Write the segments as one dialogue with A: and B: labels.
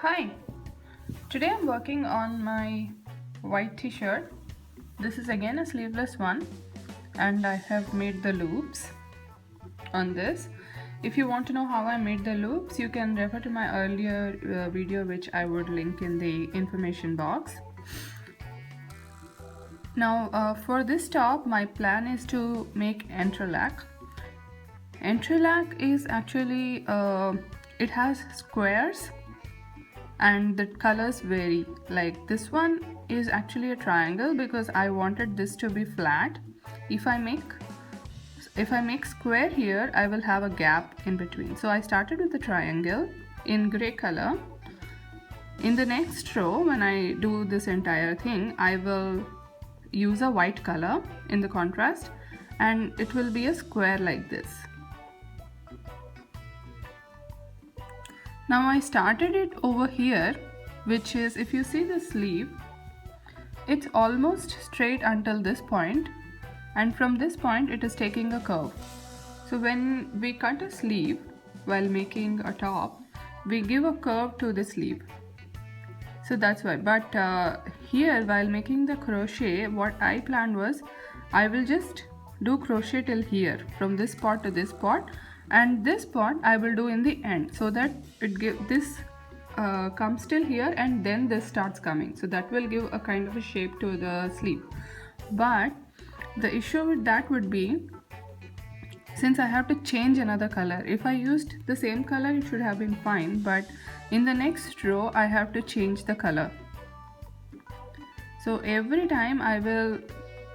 A: Hi, today I'm working on my white t-shirt. This is again a sleeveless one and I have made the loops on this. If you want to know how I made the loops, you can refer to my earlier video which I would link in the information box. Now for this top, my plan is to make entrelac. Entrelac is actually, it has squares and the colors vary. Like this one is actually a triangle because I wanted this to be flat. If I make square here, I will have a gap in between. So I started with the triangle in gray color. In the next row, when I do this entire thing, I will use a white color in the contrast and it will be a square like this. Now I started it over here, which is, if you see the sleeve, it's almost straight until this point, and from this point it is taking a curve. So when we cut a sleeve while making a top, we give a curve to the sleeve. So that's why. But here while making the crochet, what I planned was I will just do crochet till here, from this spot to this spot, and this part I will do in the end, so that this comes till here and then this starts coming, so that will give a kind of a shape to the sleeve. But the issue with that would be, since I have to change another color, if I used the same color it should have been fine, but in the next row I have to change the color. So every time I will,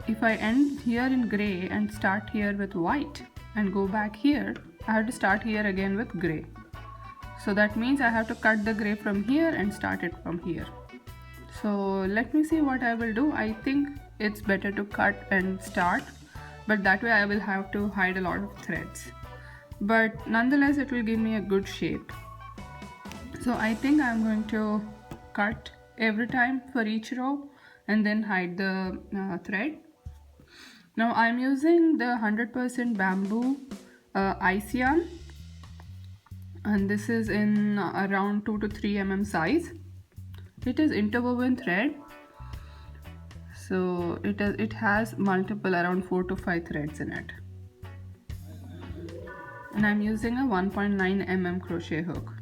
A: if I end here in gray and start here with white and go back here, I have to start here again with gray. So that means I have to cut the gray from here and start it from here. So let me see what I will do. I think it's better to cut and start, but that way I will have to hide a lot of threads. But nonetheless it will give me a good shape. So I think I'm going to cut every time for each row and then hide the thread. Now I'm using the 100% bamboo ice yarn, and this is in around 2 to 3 mm size. It is interwoven thread, so it has multiple, around 4 to 5 threads in it, and I'm using a 1.9 mm crochet hook.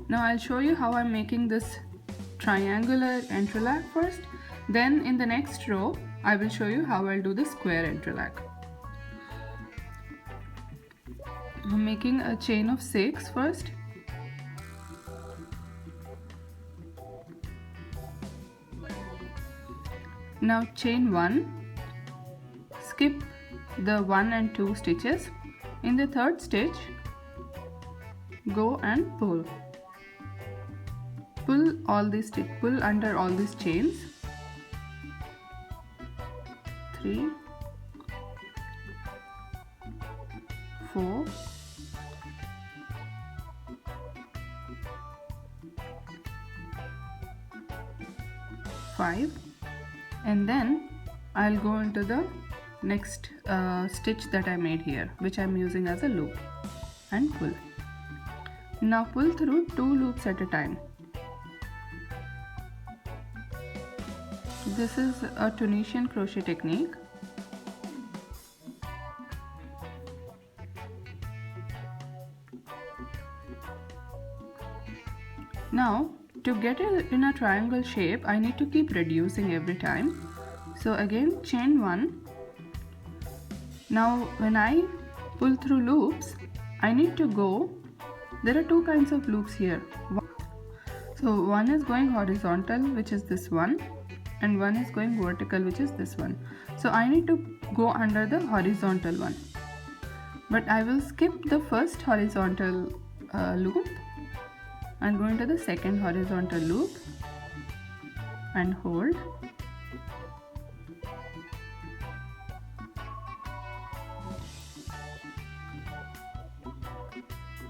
A: Now I'll show you how I'm making this triangular entrelac first, then in the next row I will show you how I'll do the square entrelac. I'm making a chain of 6 first. Now chain 1, skip the 1 and 2 stitches. In the third stitch, go and pull. Pull under all these chains. 3, 4, 5, and then I'll go into the next stitch that I made here, which I'm using as a loop, and pull. Now pull through 2 loops at a time. This is a Tunisian crochet technique. Now to get it in a triangle shape, I need to keep reducing every time. So again, chain 1. Now when I pull through loops, I need to go, there are 2 kinds of loops here. So one is going horizontal, which is this one, and one is going vertical, which is this one. So I need to go under the horizontal one, but I will skip the first horizontal loop and go into the second horizontal loop and hold.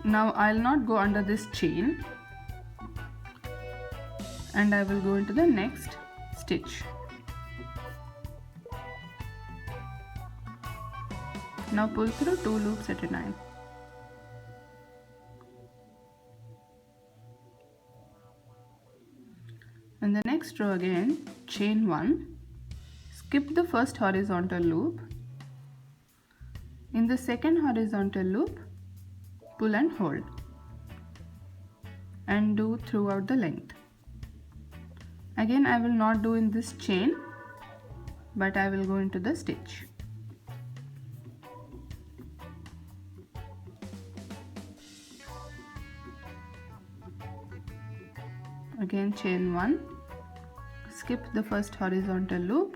A: Now I'll not go under this chain, and I will go into the next stitch. Now pull through 2 loops at a time. In the next row again, chain 1, skip the first horizontal loop. In the second horizontal loop, pull and hold, and do throughout the length. Again, I will not do in this chain, but I will go into the stitch. Again, chain 1, skip the first horizontal loop.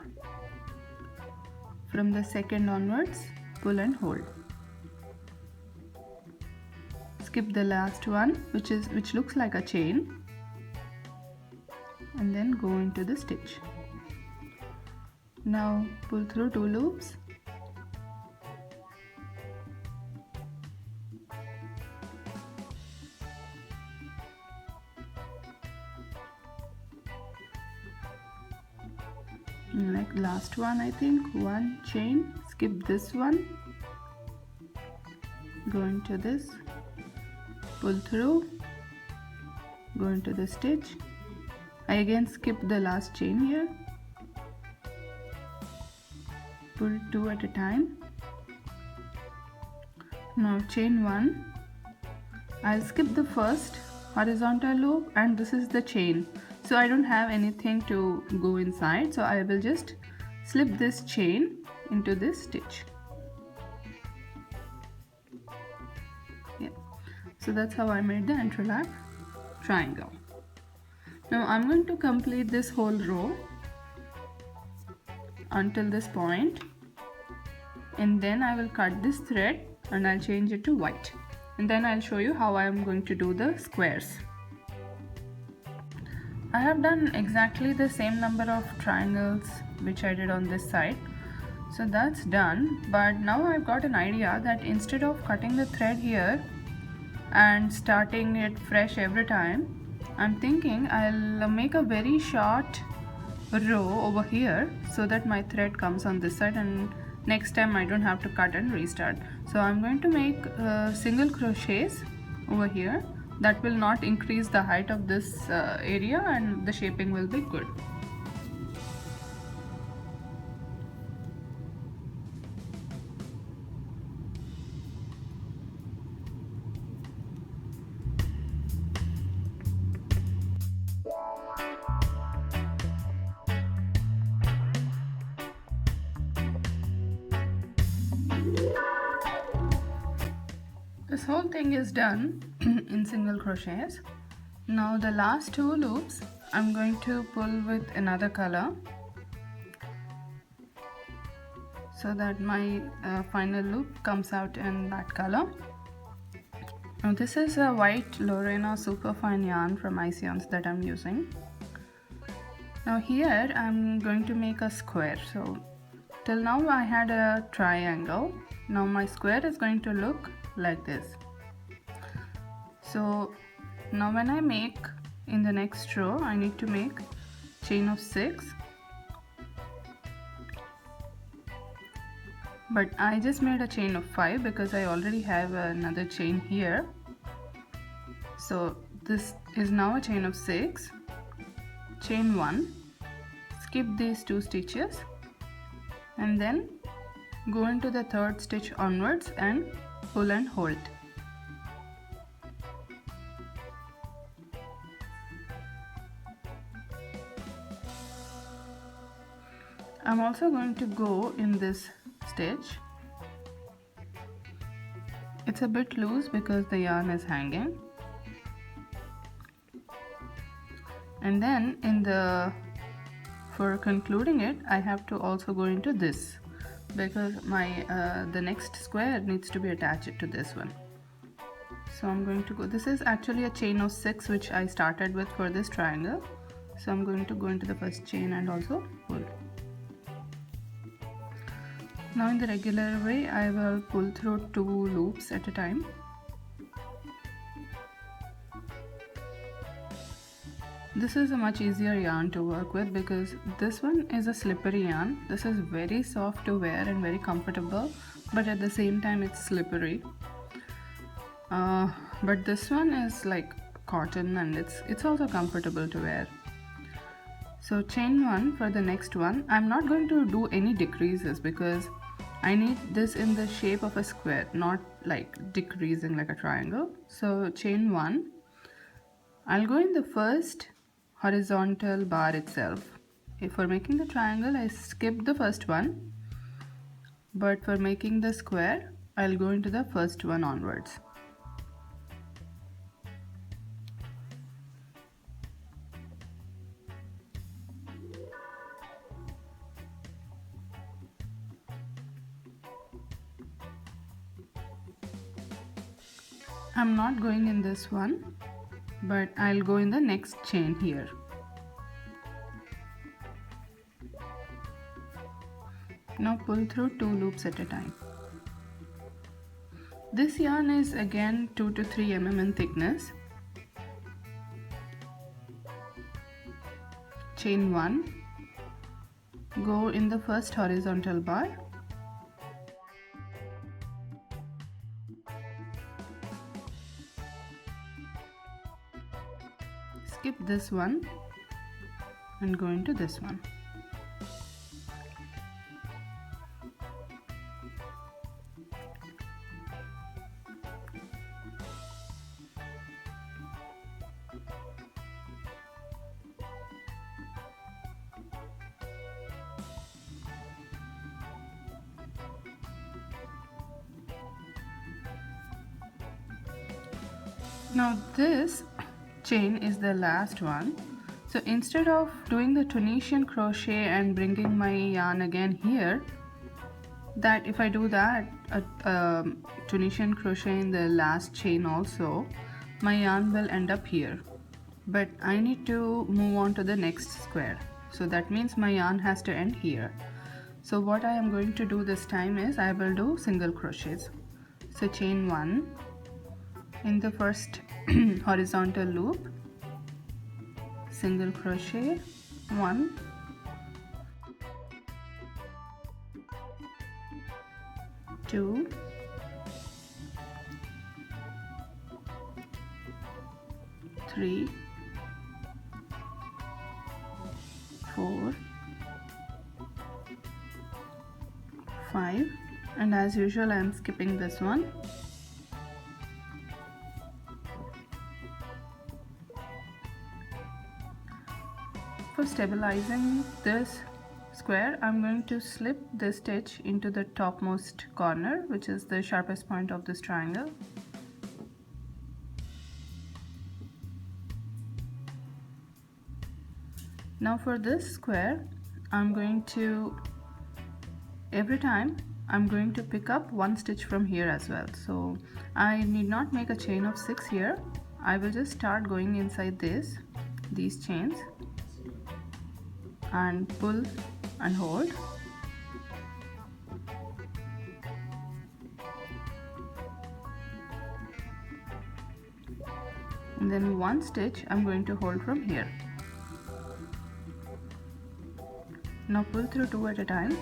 A: From the second onwards, pull and hold. Skip the last one, which looks like a chain, and then go into the stitch. Now pull through 2 loops. Like last one, I think, 1 chain, skip this one, go into this, pull through, go into the stitch. I again skip the last chain here, pull 2 at a time. Now chain 1, I'll skip the first horizontal loop, and this is the chain, so I don't have anything to go inside, so I will just slip this chain into this stitch. Yeah, so that's how I made the entrelac triangle. Now I'm going to complete this whole row until this point, and then I will cut this thread and I'll change it to white, and then I'll show you how I am going to do the squares. I have done exactly the same number of triangles which I did on this side, so that's done. But now I've got an idea that instead of cutting the thread here and starting it fresh every time, I'm thinking I'll make a very short row over here so that my thread comes on this side, and next time I don't have to cut and restart. So I'm going to make single crochets over here. That will not increase the height of this area, and the shaping will be good. This whole thing is done in single crochets. Now the last 2 loops I'm going to pull with another color so that my final loop comes out in that color. Now this is a white Lorena superfine yarn from Ice Yarns that I'm using. Now here I'm going to make a square. So till now I had a triangle. Now my square is going to look like this. So now when I make in the next row, I need to make chain of 6, but I just made a chain of 5 because I already have another chain here. So this is now a chain of 6, chain 1, skip these 2 stitches, and then go into the 3rd stitch onwards and pull and hold. I'm also going to go in this stitch. It's a bit loose because the yarn is hanging. And then for concluding it, I have to also go into this, because the next square needs to be attached to this one. So I'm going to go, this is actually a chain of 6 which I started with for this triangle. So I'm going to go into the first chain and also pull. Now in the regular way, I will pull through 2 loops at a time. This is a much easier yarn to work with because this one is a slippery yarn. This is very soft to wear and very comfortable, but at the same time it's slippery. But this one is like cotton, and it's also comfortable to wear. So chain 1 for the next one. I'm not going to do any decreases because I need this in the shape of a square, not like decreasing like a triangle. So chain 1, I'll go in the first horizontal bar itself. For making the triangle, I skipped the first one, but for making the square, I'll go into the first one onwards. I'm not going in this one, but I'll go in the next chain here. Now pull through 2 loops at a time. This yarn is again 2 to 3 mm in thickness. Chain 1, go in the first horizontal bar. Skip this one and go into this one. Now this chain is the last one. So instead of doing the Tunisian crochet and bringing my yarn again here, that if I do that Tunisian crochet in the last chain also, my yarn will end up here. But I need to move on to the next square. So that means my yarn has to end here. So what I am going to do this time is I will do single crochets. So chain 1 in the first horizontal loop, single crochet 1, 2, 3, 4, 5, and as usual I am skipping this one. For stabilizing this square, I'm going to slip this stitch into the topmost corner, which is the sharpest point of this triangle. Now for this square, I'm going to, every time I'm going to pick up 1 stitch from here as well. So I need not make a chain of 6 here. I will just start going inside these chains and pull and hold. And then 1 stitch I'm going to hold from here. Now pull through 2 at a time.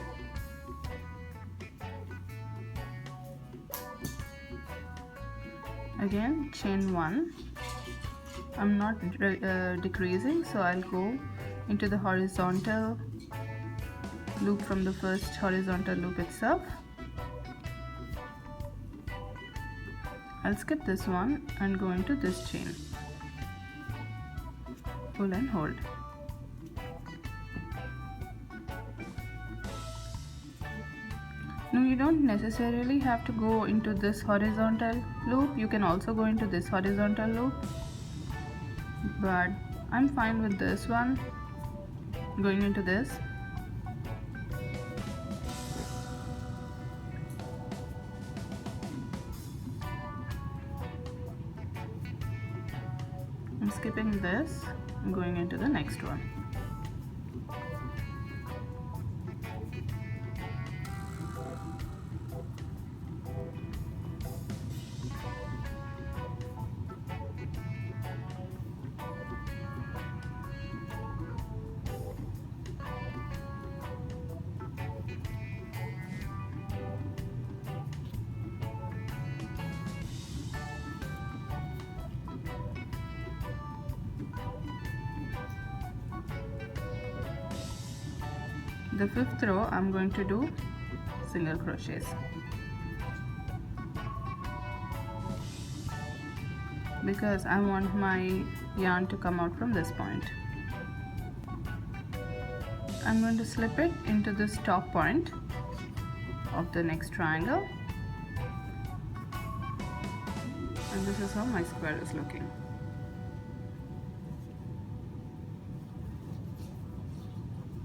A: Again chain 1. I'm not decreasing, so I'll go into the horizontal loop from the first horizontal loop itself. I'll skip this one and go into this chain. Pull and hold. Now you don't necessarily have to go into this horizontal loop. You can also go into this horizontal loop, but I'm fine with this one, going into this. I'm skipping this and going into the next one. the 5th row I'm going to do single crochets, because I want my yarn to come out from this point. I'm going to slip it into this top point of the next triangle, and this is how my square is looking.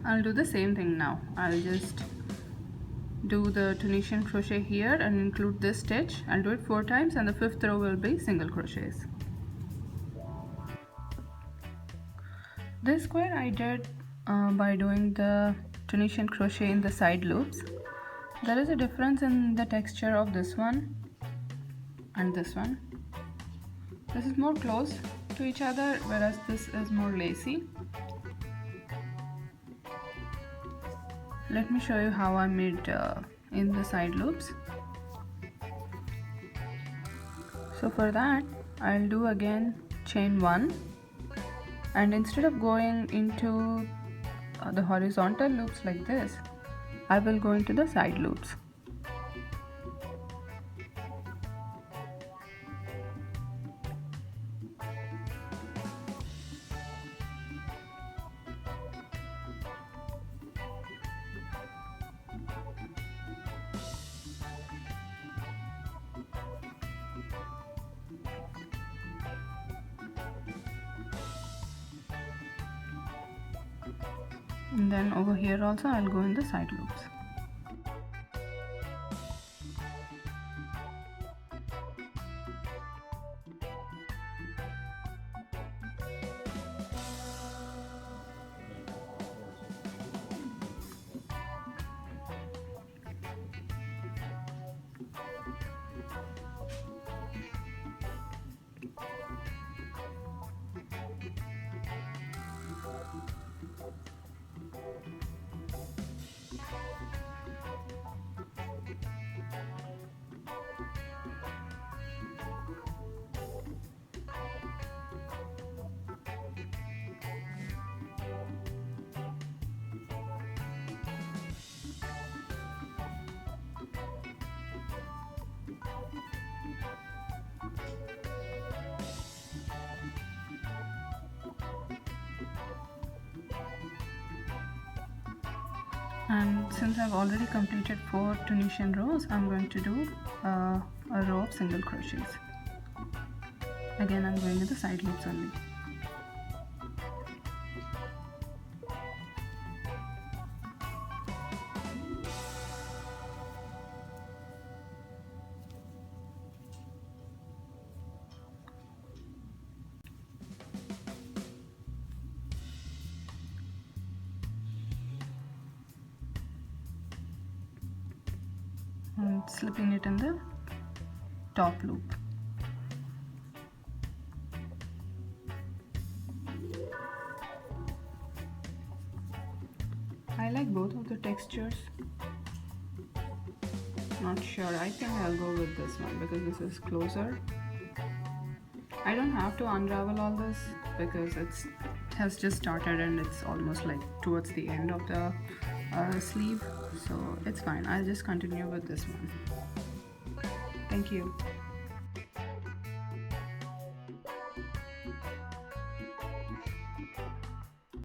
A: I'll do the same thing now. I'll just do the Tunisian crochet here and include this stitch. I'll do it 4 times, and the 5th row will be single crochets. This square I did by doing the Tunisian crochet in the side loops. There is a difference in the texture of this one and this one. This is more close to each other, whereas this is more lacy. Let me show you how I made in the side loops. So for that, I'll do again chain 1, and instead of going into the horizontal loops like this, I will go into the side loops. And then over here also I'll go in the side loops. And since I've already completed 4 Tunisian rows, I'm going to do a row of single crochets. Again, I'm going in the side loops only. And slipping it in the top loop. I like both of the textures. Not sure, I think I'll go with this one because this is closer. I don't have to unravel all this because it has just started and it's almost like towards the end of the sleeve, so it's fine. I'll just continue with this one. Thank you.